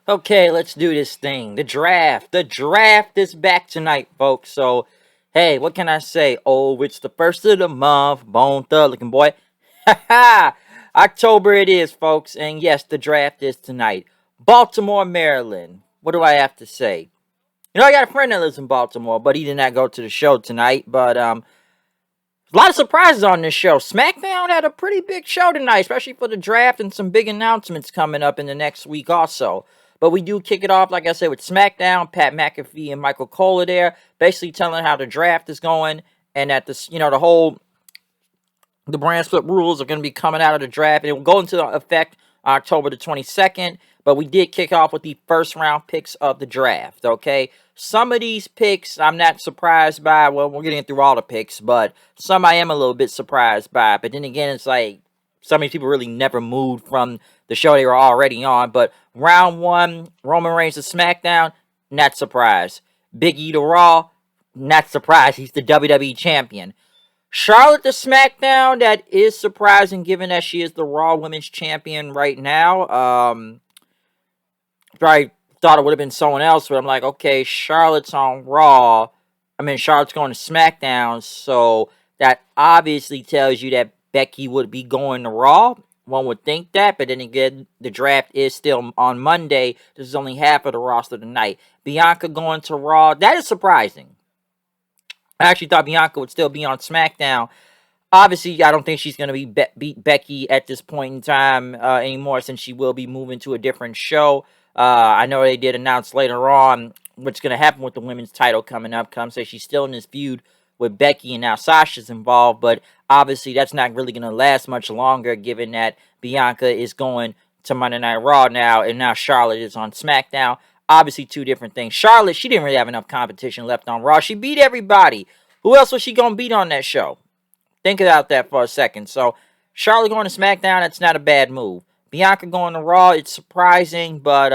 Okay, let's do this thing. The draft. The draft is back tonight, folks. So, hey, what can I say? Oh, it's the first of the month. Bone thug looking boy. Ha ha! October it is, folks. And yes, the draft is tonight. Baltimore, Maryland. What do I have to say? I got a friend that lives in Baltimore, but he did not go to the show tonight. But a lot of surprises on this show. Smackdown had a pretty big show tonight, especially for the draft and some big announcements coming up in the next week also. But we do kick it off, like I said, with Smackdown. Pat McAfee and Michael Cole are there, basically telling how the draft is going and that the brand split rules are going to be coming out of the draft, and it will go into effect October the 22nd. But we did kick off with the first round picks of the draft, okay? Some of these picks I'm not surprised by. Well, we're getting through all the picks, but some I am a little bit surprised by. But then again, it's like some of these people really never moved from the show they were already on. But round one, Roman Reigns to SmackDown, not surprised. Big E to Raw, not surprised. He's the WWE champion. Charlotte to SmackDown, that is surprising given that she is the Raw Women's Champion right now. Probably thought it would have been someone else, but I'm like, okay, Charlotte's on Raw. Charlotte's going to SmackDown, so that obviously tells you that Becky would be going to Raw. One would think that, but then again, the draft is still on Monday. This is only half of the roster tonight. Bianca going to Raw, that is surprising. I actually thought Bianca would still be on SmackDown. Obviously, I don't think she's going to beat Becky at this point in time anymore, since she will be moving to a different show. I know they did announce later on what's going to happen with the women's title coming up. Come say she's still in this feud with Becky, and now Sasha's involved. But obviously, that's not really going to last much longer, given that Bianca is going to Monday Night Raw now, and now Charlotte is on SmackDown. Obviously, two different things. Charlotte, she didn't really have enough competition left on Raw. She beat everybody. Who else was she going to beat on that show? Think about that for a second. So, Charlotte going to SmackDown, that's not a bad move. Bianca going to Raw, it's surprising, but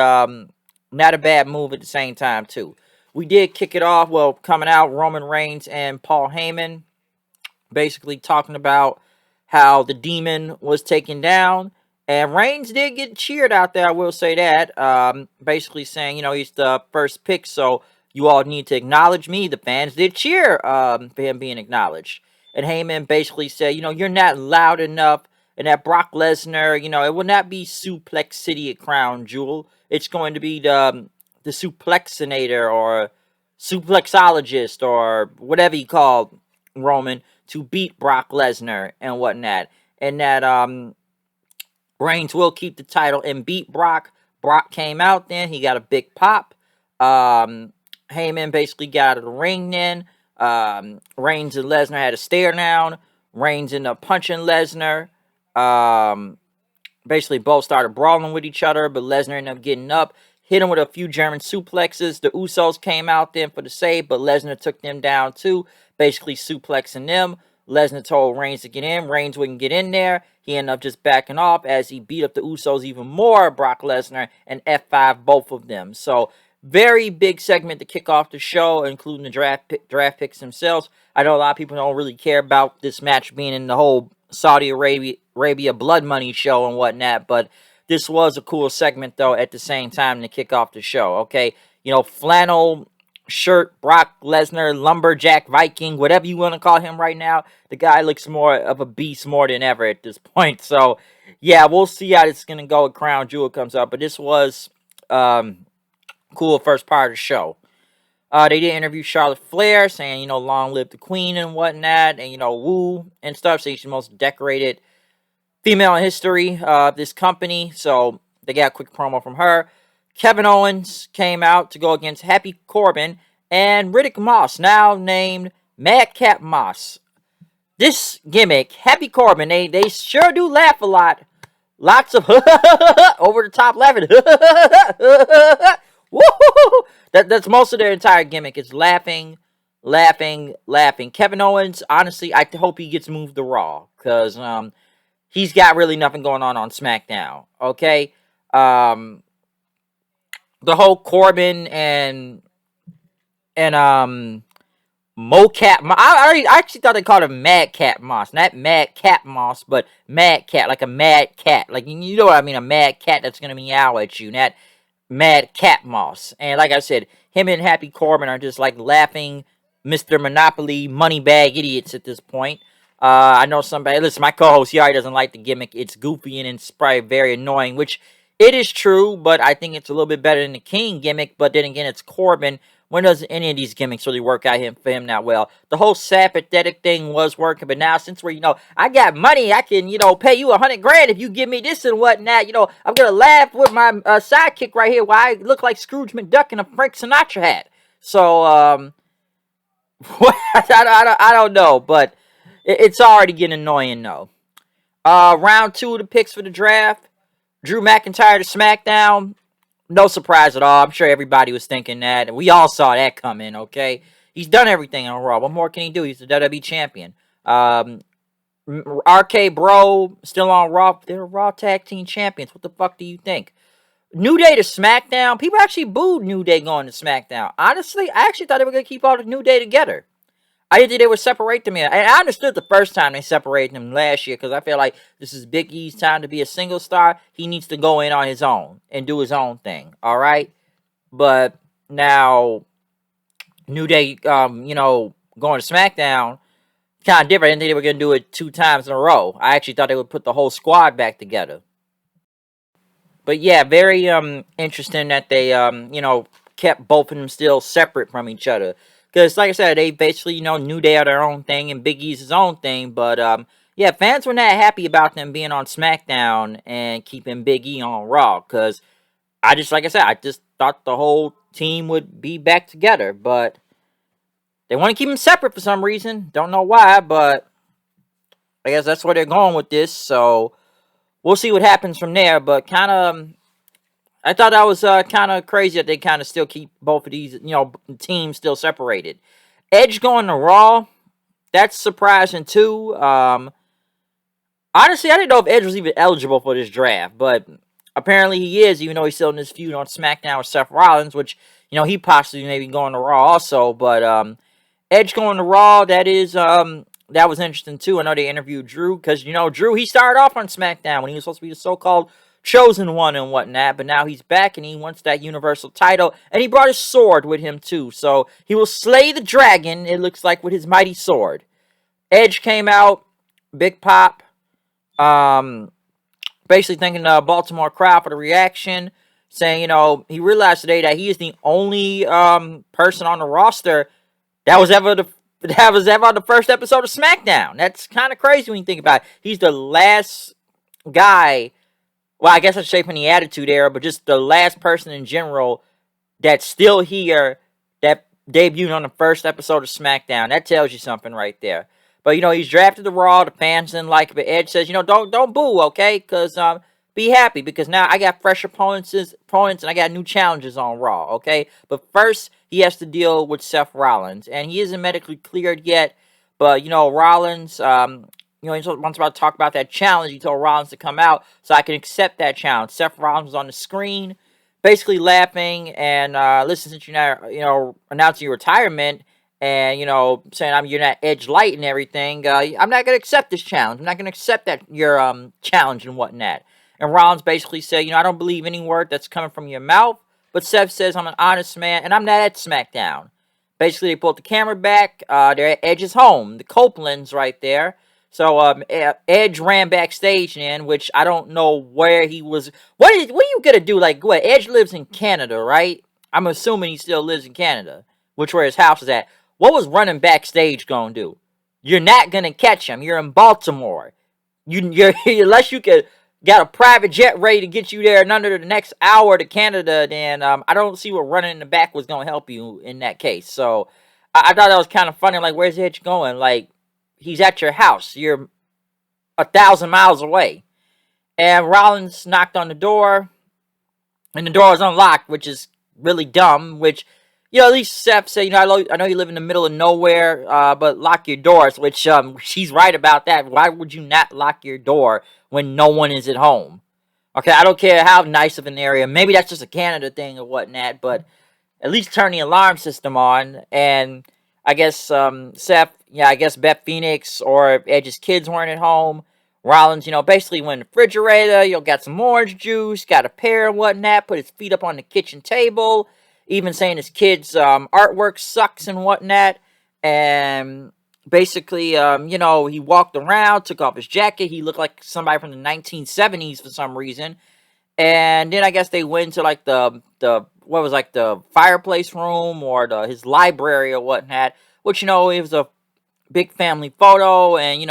not a bad move at the same time, too. We did kick it off, coming out, Roman Reigns and Paul Heyman, basically talking about how the Demon was taken down. And Reigns did get cheered out there, I will say that. Basically saying, he's the first pick, so you all need to acknowledge me. The fans did cheer for him being acknowledged. And Heyman basically said, you're not loud enough. And that Brock Lesnar, it will not be Suplex City at Crown Jewel. It's going to be the Suplexinator or Suplexologist or whatever you call Roman to beat Brock Lesnar and whatnot. And that Reigns will keep the title and beat Brock. Brock came out then. He got a big pop. Heyman basically got out of the ring then. Reigns and Lesnar had a stare down. Reigns ended up punching Lesnar. Basically both started brawling with each other, but Lesnar ended up getting up, hit him with a few German suplexes. The Usos came out then for the save, but Lesnar took them down too, basically suplexing them. Lesnar told Reigns to get in. Reigns wouldn't get in there. He ended up just backing off as he beat up the Usos even more, Brock Lesnar, and F5 both of them. So, very big segment to kick off the show, including the draft picks themselves. I know a lot of people don't really care about this match being in the whole Saudi Arabia blood money show and whatnot, but this was a cool segment, though, at the same time to kick off the show, okay? Flannel shirt, Brock Lesnar, lumberjack, Viking, whatever you want to call him right now. The guy looks more of a beast more than ever at this point. So, yeah, we'll see how this is going to go when Crown Jewel comes up. But this was cool first part of the show. They did interview Charlotte Flair, saying, long live the queen and whatnot, and, woo and stuff, saying she's the most decorated female in history of this company. So, they got a quick promo from her. Kevin Owens came out to go against Happy Corbin and Riddick Moss, now named Madcap Moss. This gimmick, Happy Corbin, they sure do laugh a lot. Lots of over the top laughing. Woo! That's most of their entire gimmick. It's laughing. Kevin Owens, honestly, I hope he gets moved to Raw, because he's got really nothing going on SmackDown. Okay, the whole Corbin and Mocap. I actually thought they called him Madcap Moss, not Mad Cat Moss, but Mad Cat, like a mad cat, like you know what I mean, a mad cat that's gonna meow at you. Not Mad Cat Moss. And like I said, him and Happy Corbin are just like laughing Mr. Monopoly moneybag idiots at this point. I know somebody, listen, my co-host, he already doesn't like the gimmick. It's goofy and it's probably very annoying, which it is true, but I think it's a little bit better than the King gimmick. But then again, it's Corbin. When does any of these gimmicks really work out for him that well? The whole sad pathetic thing was working, but now since we're, I got money, I can, pay you $100,000 if you give me this and whatnot. I'm gonna laugh with my sidekick right here while I look like Scrooge McDuck in a Frank Sinatra hat. So, I don't know, but it's already getting annoying though. Round 2 of the picks for the draft. Drew McIntyre to SmackDown. No surprise at all. I'm sure everybody was thinking that. We all saw that coming, okay? He's done everything on Raw. What more can he do? He's the WWE champion. RK Bro, still on Raw. They're Raw Tag Team Champions. What the fuck do you think? New Day to SmackDown. People actually booed New Day going to SmackDown. Honestly, I actually thought they were going to keep all the New Day together. I didn't think they would separate them here. And I understood the first time they separated them last year because I feel like this is Big E's time to be a single star. He needs to go in on his own and do his own thing. All right? But now, New Day, going to SmackDown, kind of different. I didn't think they were going to do it 2 times in a row. I actually thought they would put the whole squad back together. But yeah, very interesting that they, kept both of them still separate from each other. Because, like I said, they basically, New Day are their own thing and Big E's his own thing. But, yeah, fans were not happy about them being on SmackDown and keeping Big E on Raw. Because I just thought the whole team would be back together. But they want to keep them separate for some reason. Don't know why, but I guess that's where they're going with this. So we'll see what happens from there. But kind of, I thought that was kind of crazy that they kind of still keep both of these, teams still separated. Edge going to Raw, that's surprising too. Honestly, I didn't know if Edge was even eligible for this draft, but apparently he is, even though he's still in this feud on SmackDown with Seth Rollins, which, he possibly maybe going to Raw also. But Edge going to Raw, that was interesting too. I know they interviewed Drew because, Drew, he started off on SmackDown when he was supposed to be the so-called chosen one and whatnot, but now he's back and he wants that Universal title, and he brought his sword with him too, so he will slay the dragon, it looks like, with his mighty sword. Edge came out, big pop, basically thanking the Baltimore crowd for the reaction, saying, he realized today that he is the only person on the roster that was ever on the first episode of SmackDown. That's kind of crazy when you think about it. He's the last guy. Well, I guess I'm shaping the Attitude Era, but just the last person in general that's still here that debuted on the first episode of SmackDown. That tells you something right there. But, he's drafted to Raw. The fans didn't like it. But Edge says, don't boo, okay? Because be happy. Because now I got fresh opponents and I got new challenges on Raw, okay? But first, he has to deal with Seth Rollins. And he isn't medically cleared yet. But, Rollins... he once about to talk about that challenge. He told Rollins to come out so I can accept that challenge. Seth Rollins was on the screen, basically laughing and listen, since you're not, announcing your retirement and saying you're not Edge light and everything. I'm not gonna accept this challenge. I'm not gonna accept that your challenge and whatnot. And Rollins basically said, I don't believe any word that's coming from your mouth. But Seth says I'm an honest man and I'm not at SmackDown. Basically, they pulled the camera back. They're at Edge's home, the Copelands right there. So Edge ran backstage in, which I don't know where he was. What are you gonna do? Like, what? Edge lives in Canada, right? I'm assuming he still lives in Canada, which where his house is at. What was running backstage gonna do? You're not gonna catch him. You're in Baltimore. You're unless you got a private jet ready to get you there in under the next hour to Canada. Then I don't see what running in the back was gonna help you in that case. So I thought that was kind of funny. Like, where's Edge going? Like, he's at your house. You're 1,000 miles away. And Rollins knocked on the door. And the door was unlocked, which is really dumb. Which, at least Seth said, I know you live in the middle of nowhere, but lock your doors. Which, she's right about that. Why would you not lock your door when no one is at home? Okay, I don't care how nice of an area. Maybe that's just a Canada thing or whatnot. But at least turn the alarm system on. And I guess Seth, I guess Beth Phoenix or if Edge's kids weren't at home, Rollins, basically went in the refrigerator, got some orange juice, got a pear and whatnot, put his feet up on the kitchen table, even saying his kid's artwork sucks and whatnot. And basically, he walked around, took off his jacket. He looked like somebody from the 1970s for some reason. And then I guess they went to like the what was like the fireplace room or his library or whatnot, which it was a big family photo. And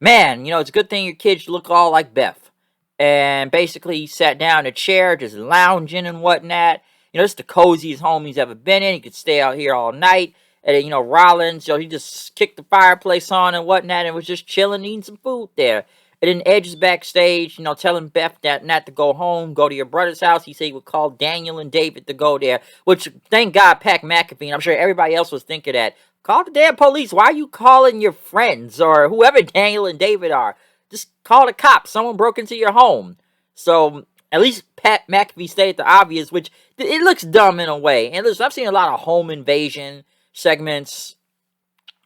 man, it's a good thing your kids look all like Beth. And basically, he sat down in a chair, just lounging and whatnot. It's the coziest home he's ever been in. He could stay out here all night. And then, Rollins, he just kicked the fireplace on and whatnot and was just chilling, eating some food there. And then Edge is backstage, telling Beth that not to go home, go to your brother's house. He said he would call Daniel and David to go there, which, thank God, Pat McAfee, and I'm sure everybody else was thinking that. Call the damn police. Why are you calling your friends or whoever Daniel and David are? Just call the cops. Someone broke into your home. So, at least Pat McAfee stated the obvious, which it looks dumb in a way. And listen, I've seen a lot of home invasion segments,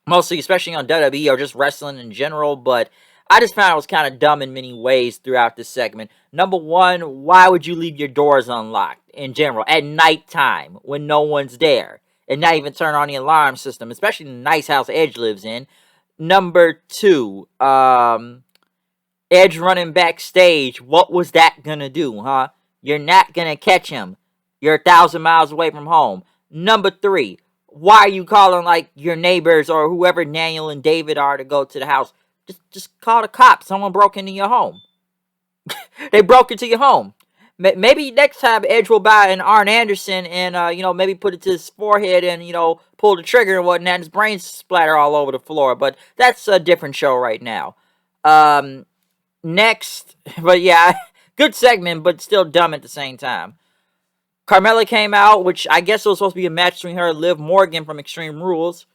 mostly, especially on WWE or just wrestling in general, but I just found it was kind of dumb in many ways throughout this segment. Number one, why would you leave your doors unlocked in general at nighttime when no one's there? And not even turn on the alarm system, especially the nice house Edge lives in. Number two, Edge running backstage. What was that gonna do, huh? You're not gonna catch him. You're 1,000 miles away from home. Number three, why are you calling like your neighbors or whoever Daniel and David are to go to the house? Just call the cops. Someone broke into your home. They broke into your home. Maybe next time Edge will buy an Arn Anderson and, maybe put it to his forehead and, pull the trigger and whatnot, and his brains splatter all over the floor. But that's a different show right now. Next, but yeah, good segment, but still dumb at the same time. Carmella came out, which I guess it was supposed to be a match between her and Liv Morgan from Extreme Rules.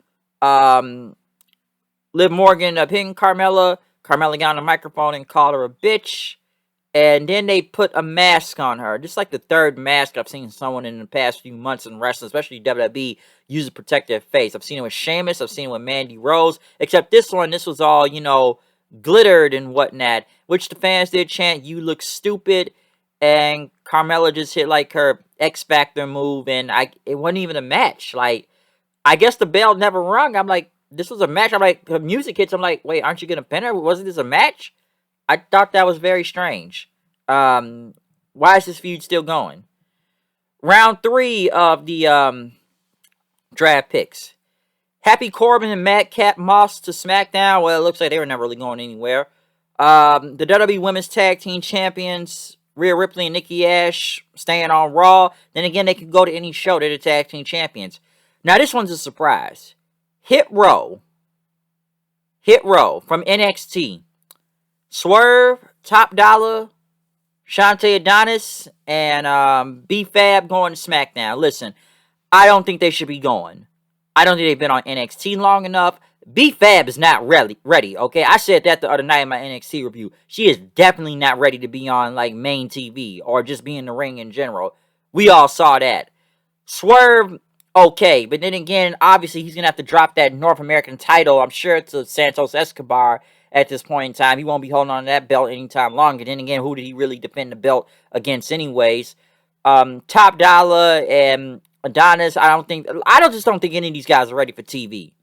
Liv Morgan pinned Carmella. Carmella got on the microphone and called her a bitch. And then they put a mask on her. Just like the third mask I've seen someone in the past few months in wrestling, especially WWE, use to protect their face. I've seen it with Sheamus. I've seen it with Mandy Rose. Except this one, this was all, glittered and whatnot. Which the fans did chant, "You look stupid." And Carmella just hit like her X Factor move. And it wasn't even a match. Like, I guess the bell never rung. I'm like, this was a match. I'm like, the music hits. I'm like, wait, aren't you going to pin her? Wasn't this a match? I thought that was very strange. Why is this feud still going? Round 3 of the draft picks. Happy Corbin and Madcap Moss to SmackDown. Well, it looks like they were never really going anywhere. The WWE Women's Tag Team Champions, Rhea Ripley and Nikki Ash, staying on Raw. Then again, they can go to any show. They're the Tag Team Champions. Now, this one's a surprise. Hit Row from NXT. Swerve, Top Dollar, Shantae Adonis, and B-Fab going to SmackDown. Listen, I don't think they should be going. I don't think they've been on NXT long enough. B-Fab is not ready, okay? I said that the other night in my NXT review. She is definitely not ready to be on, like, main TV or just be in the ring in general. We all saw that. Swerve, okay. But then again, obviously, he's going to have to drop that North American title. I'm sure it's Santos Escobar at this point in time. He won't be holding on to that belt anytime longer. Then again, who did he really defend the belt against anyways? Top Dollar and Adonis, I just don't think any of these guys are ready for TV.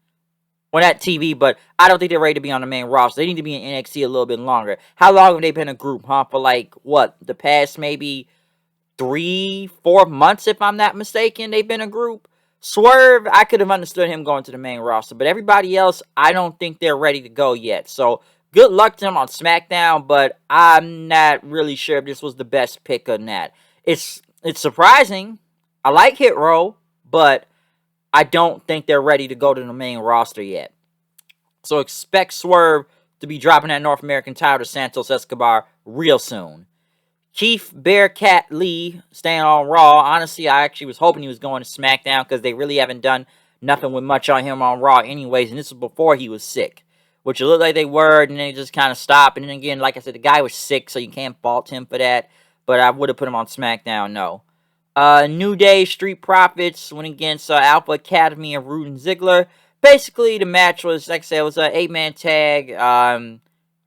Well, not TV, but I don't think they're ready to be on the main roster. They need to be in NXT a little bit longer. How long have they been a group, huh? For like, what, the past maybe 3-4 months, if I'm not mistaken, they've been a group. Swerve, I could have understood him going to the main roster, but everybody else, I don't think they're ready to go yet. So, good luck to them on SmackDown, but I'm not really sure if this was the best pick or not. It's surprising. I like Hit Row, but I don't think they're ready to go to the main roster yet. So, expect Swerve to be dropping that North American title to Santos Escobar real soon. Keith Bearcat Lee staying on Raw. Honestly, I actually was hoping he was going to SmackDown because they really haven't done nothing with much on him on Raw anyways. And this was before he was sick, which it looked like they were, and then they just kind of stopped. And then again, like I said, the guy was sick, so you can't fault him for that. But I would have put him on SmackDown, no. New Day Street Profits went against Alpha Academy and Rude and Ziggler. Basically, the match was, like I said, it was an 8-man tag.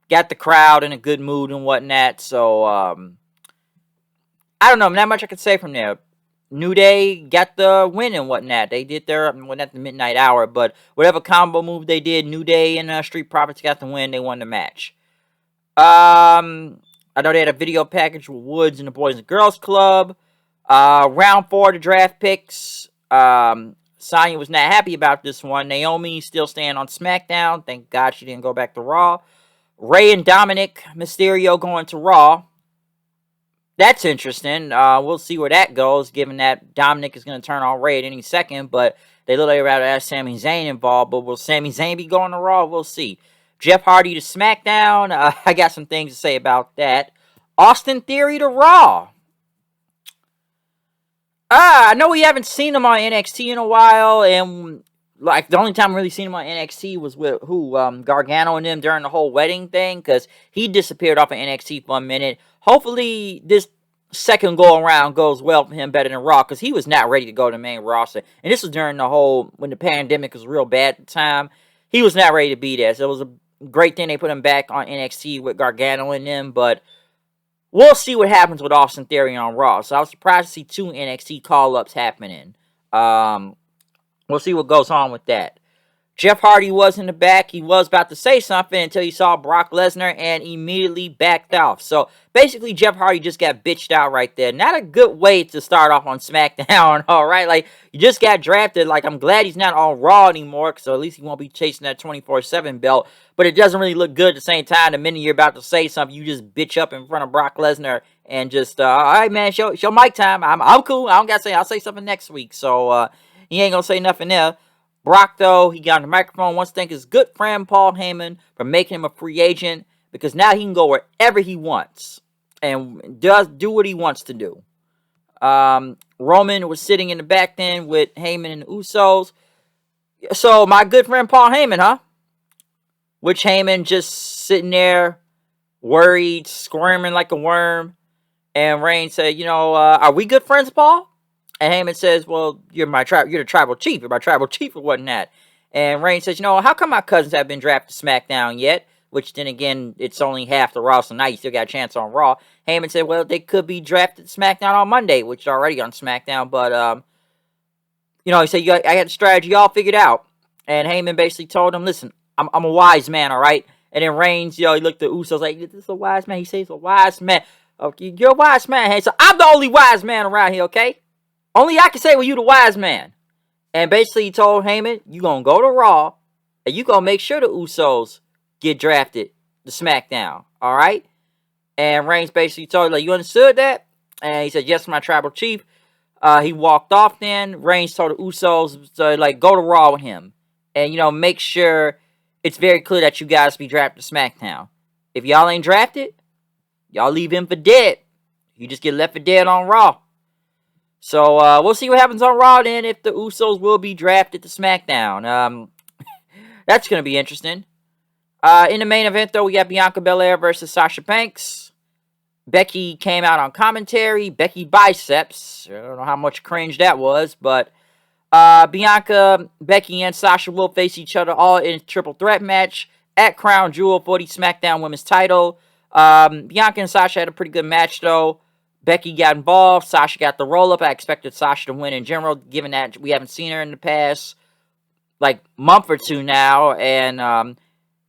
got the crowd in a good mood and whatnot. So I don't know, not much I could say from there. New Day got the win and whatnot. They did their, well, not the midnight hour, but whatever combo move they did, New Day and Street Profits got the win. They won the match. I know they had a video package with Woods and the Boys and Girls Club. Round 4, the draft picks. Sonya was not happy about this one. Naomi still staying on SmackDown. Thank God she didn't go back to Raw. Ray and Dominic Mysterio going to Raw. That's interesting. We'll see where that goes, given that Dominic is going to turn on Ray at any second. But they literally rather have Sami Zayn involved. But will Sami Zayn be going to Raw? We'll see. Jeff Hardy to SmackDown. I got some things to say about that. Austin Theory to Raw. I know we haven't seen him on NXT in a while, and like the only time we really seen him on NXT was with Gargano and them during the whole wedding thing, because he disappeared off of NXT for a minute. Hopefully this second go around goes well for him, better than Raw, because he was not ready to go to the main roster, and this was during the whole, when the pandemic was real bad at the time. He was not ready to be there, so it was a great thing they put him back on NXT with Gargano and them, but we'll see what happens with Austin Theory on Raw. So I was surprised to see 2 NXT call-ups happening. We'll see what goes on with that. Jeff Hardy was in the back. He was about to say something until he saw Brock Lesnar and immediately backed off. So basically, Jeff Hardy just got bitched out right there. Not a good way to start off on SmackDown, all right? Like, you just got drafted. Like, I'm glad he's not on Raw anymore, so at least he won't be chasing that 24/7 belt. But it doesn't really look good at the same time. The minute you're about to say something, you just bitch up in front of Brock Lesnar and just, all right, man, show mic time. I'm cool. I don't got to say. I'll say something next week. So he ain't going to say nothing there. Brock, though, he got on the microphone, wants to thank his good friend Paul Heyman for making him a free agent, because now he can go wherever he wants and does do what he wants to do. Roman was sitting in the back then with Heyman and the Usos. So my good friend Paul Heyman, huh? Which Heyman just sitting there, worried, squirming like a worm. And Reigns said, are we good friends, Paul? And Heyman says, well, you're the tribal chief. You're my tribal chief or whatnot. And Reigns says, how come my cousins haven't been drafted to SmackDown yet? Which then again, it's only half the roster. Now you still got a chance on Raw. Heyman said, well, they could be drafted to SmackDown on Monday, which is already on SmackDown. But, he said, I got the strategy all figured out. And Heyman basically told him, listen, I'm a wise man, all right? And then Reigns, he looked at Usos like, this is a wise man. He says he's a wise man. Okay, you're a wise man. Hey, so I'm the only wise man around here, okay? Only I can say, well, you the wise man. And basically he told Heyman, you going to go to Raw, and you going to make sure the Usos get drafted to SmackDown, all right? And Reigns basically told him, like, you understood that? And he said, yes, my tribal chief. He walked off then. Reigns told the Usos to, go to Raw with him. And, make sure it's very clear that you guys be drafted to SmackDown. If y'all ain't drafted, y'all leave him for dead. You just get left for dead on Raw. So, we'll see what happens on Raw then, if the Usos will be drafted to SmackDown. That's going to be interesting. In the main event, though, we got Bianca Belair versus Sasha Banks. Becky came out on commentary. Becky biceps. I don't know how much cringe that was, but Bianca, Becky, and Sasha will face each other all in a triple threat match at Crown Jewel for the SmackDown Women's title. Bianca and Sasha had a pretty good match, though. Becky got involved. Sasha got the roll-up. I expected Sasha to win in general, given that we haven't seen her in the past, month or two now. And,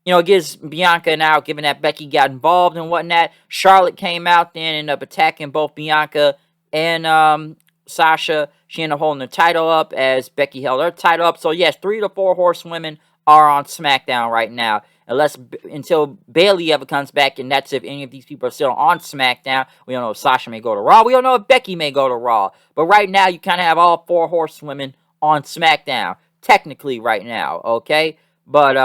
it gives Bianca now, given that Becky got involved and whatnot. Charlotte came out then and ended up attacking both Bianca and Sasha. She ended up holding the title up as Becky held her title up. So, yes, 3 to 4 horsewomen are on SmackDown right now. Until Bayley ever comes back, and that's if any of these people are still on SmackDown. We don't know if Sasha may go to Raw. We don't know if Becky may go to Raw. But right now, you kind of have all 4 horsewomen on SmackDown. Technically right now, okay? But,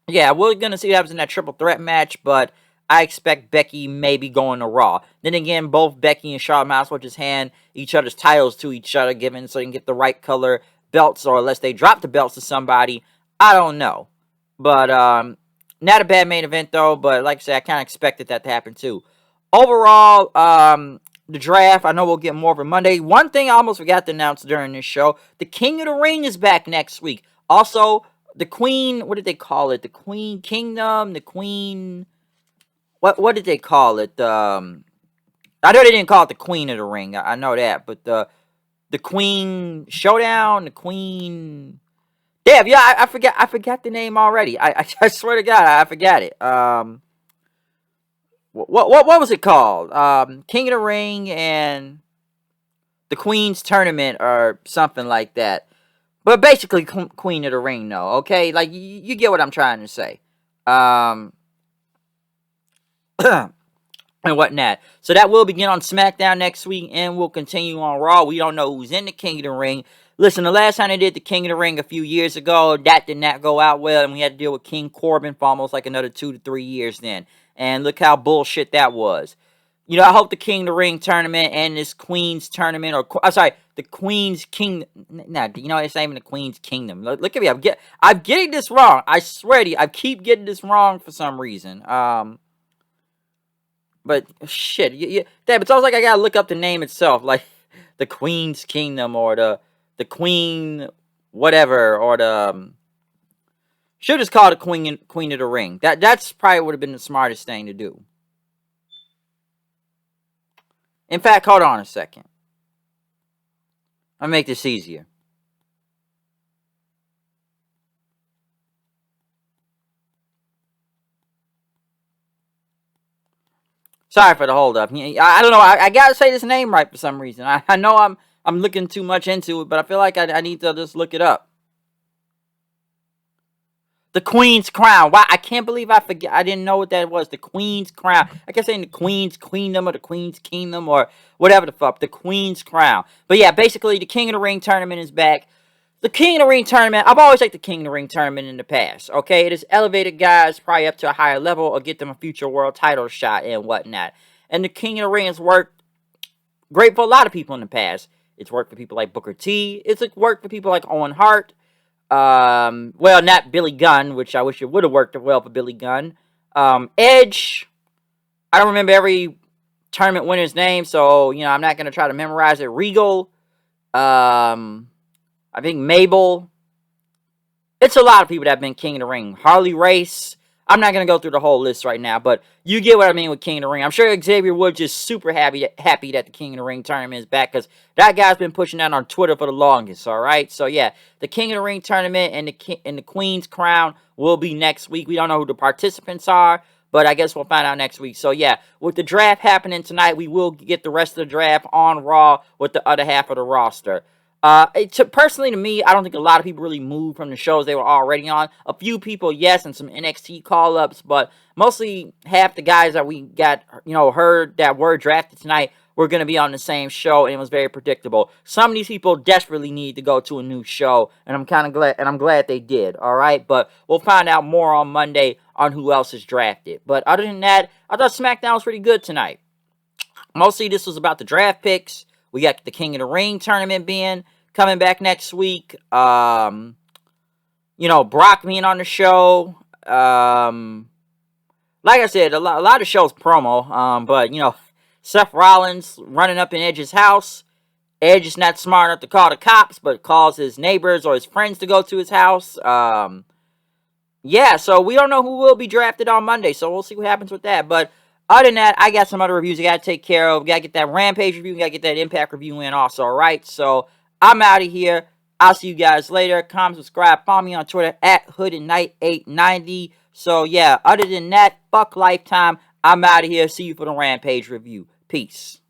yeah, we're going to see what happens in that triple threat match, but I expect Becky maybe going to Raw. Then again, both Becky and Charlotte might as well just hand each other's titles to each other, so they can get the right color belts, or unless they drop the belts to somebody. I don't know. But, not a bad main event, though. But, like I said, I kind of expected that to happen, too. Overall, the draft, I know we'll get more of it Monday. One thing I almost forgot to announce during this show, the King of the Ring is back next week. Also, the Queen, what did they call it? The Queen Kingdom, the Queen, what did they call it? I know they didn't call it the Queen of the Ring. I know that, but the Queen Showdown, the Queen. Damn, yeah, I forgot the name already. I swear to God, I forgot it. What was it called? King of the Ring and the Queen's Tournament or something like that. But basically, Queen of the Ring, though. Okay, like you get what I'm trying to say. And whatnot. So that will begin on SmackDown next week, and we'll continue on Raw. We don't know who's in the King of the Ring. Listen, the last time they did the King of the Ring a few years ago, that did not go out well, and we had to deal with King Corbin for almost like another 2 to 3 years then. And look how bullshit that was. You know, I hope the King of the Ring tournament and this Queen's tournament, or I'm sorry, the Queen's Kingdom. Nah, you know, it's not even the Queen's Kingdom. Look at me, I'm getting this wrong. I swear to you, I keep getting this wrong for some reason. But shit, damn, it's almost like I gotta look up the name itself, like the Queen's Kingdom or the Queen whatever, or the should just call it Queen of the Ring. That's probably would have been the smartest thing to do. In fact, hold on a second. I'll make this easier. Sorry for the hold up. I don't know. I gotta say this name right for some reason. I know I'm looking too much into it, but I feel like I need to just look it up. The Queen's Crown. Wow, I can't believe I forget. I didn't know what that was. The Queen's Crown. I kept saying the Queen's Queendom or the Queen's Kingdom or whatever the fuck. The Queen's Crown. But yeah, basically the King of the Ring tournament is back. The King of the Ring tournament, I've always liked the King of the Ring tournament in the past, okay? It has elevated guys probably up to a higher level or get them a future world title shot and whatnot. And the King of the Ring has worked great for a lot of people in the past. It's worked for people like Booker T. It's worked for people like Owen Hart. Well, not Billy Gunn, which I wish it would have worked well for Billy Gunn. Edge. I don't remember every tournament winner's name, so, you know, I'm not going to try to memorize it. Regal. I think Mabel. It's a lot of people that have been King of the Ring. Harley Race. I'm not going to go through the whole list right now, but you get what I mean with King of the Ring. I'm sure Xavier Woods is super happy that the King of the Ring tournament is back, because that guy's been pushing that on Twitter for the longest, all right? So, yeah, the King of the Ring tournament and the Queen's Crown will be next week. We don't know who the participants are, but I guess we'll find out next week. So, yeah, with the draft happening tonight, we will get the rest of the draft on Raw with the other half of the roster. Personally, to me, I don't think a lot of people really moved from the shows they were already on. A few people, yes, and some NXT call-ups, but mostly half the guys that we got, you know, heard that were drafted tonight were going to be on the same show, and it was very predictable. Some of these people desperately need to go to a new show, and I'm glad they did, all right? But we'll find out more on Monday on who else is drafted. But other than that, I thought SmackDown was pretty good tonight. Mostly this was about the draft picks. We got the King of the Ring tournament coming back next week. You know, Brock being on the show. Like I said, a lot of shows promo. But, you know, Seth Rollins running up in Edge's house. Edge is not smart enough to call the cops, but calls his neighbors or his friends to go to his house. Yeah, so we don't know who will be drafted on Monday, so we'll see what happens with that. But other than that, I got some other reviews I got to take care of. Got to get that Rampage review. Got to get that Impact review in also, all right? So I'm out of here. I'll see you guys later. Comment, subscribe. Follow me on Twitter at HoodandKnight890. So, yeah, other than that, fuck Lifetime. I'm out of here. See you for the Rampage review. Peace.